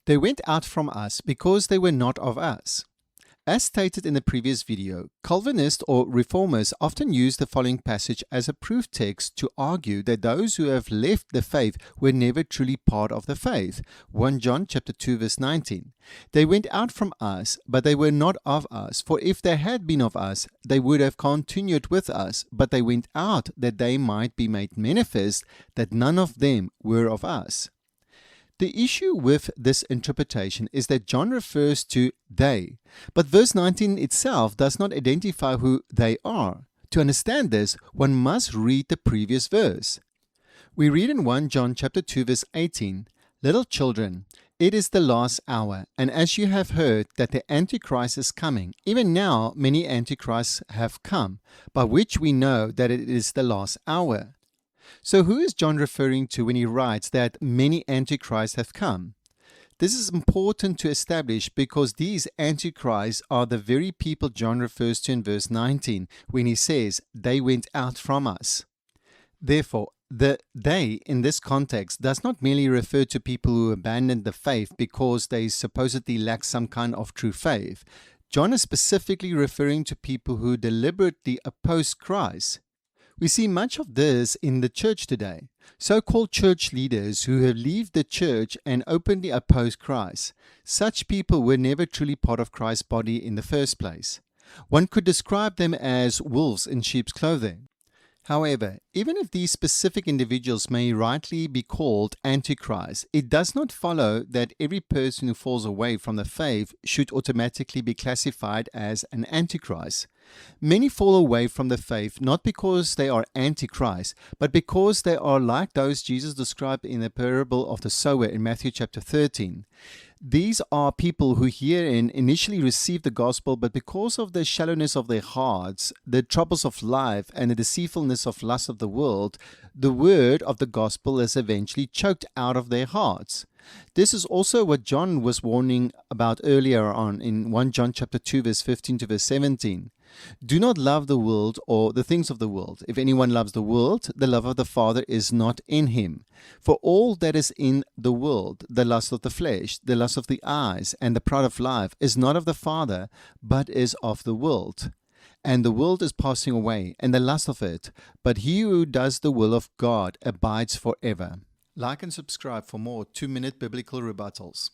They went out from us because they were not of us. As stated in the previous video, Calvinists or Reformers often use the following passage as a proof text to argue that those who have left the faith were never truly part of the faith. 1 John chapter 2 verse 19. They went out from us, but they were not of us. For if they had been of us, they would have continued with us. But they went out that they might be made manifest that none of them were of us. The issue with this interpretation is that John refers to they, but verse 19 itself does not identify who they are. To understand this, one must read the previous verse. We read in 1 John chapter 2 verse 18, "Little children, it is the last hour, and as you have heard that the Antichrist is coming, even now many Antichrists have come, by which we know that it is the last hour." So who is John referring to when he writes that many antichrists have come? This is important to establish because these antichrists are the very people John refers to in verse 19 when he says, "They went out from us." Therefore, the "they" in this context does not merely refer to people who abandoned the faith because they supposedly lack some kind of true faith. John is specifically referring to people who deliberately oppose Christ. We see much of this in the church today. So-called church leaders who have left the church and openly oppose Christ. Such people were never truly part of Christ's body in the first place. One could describe them as wolves in sheep's clothing. However, even if these specific individuals may rightly be called antichrists, it does not follow that every person who falls away from the faith should automatically be classified as an antichrist. Many fall away from the faith not because they are antichrist, but because they are like those Jesus described in the parable of the sower in Matthew chapter 13. These are people who herein initially received the gospel, but because of the shallowness of their hearts, the troubles of life, and the deceitfulness of lust of the world, the word of the gospel is eventually choked out of their hearts. This is also what John was warning about earlier on in 1 John chapter 2 verse 15 to verse 17. Do not love the world or the things of the world. If anyone loves the world, the love of the Father is not in him. For all that is in the world, the lust of the flesh, the lust of the eyes, and the pride of life, is not of the Father, but is of the world. And the world is passing away, and the lust of it, but he who does the will of God abides forever. Like and subscribe for more 2-minute biblical rebuttals.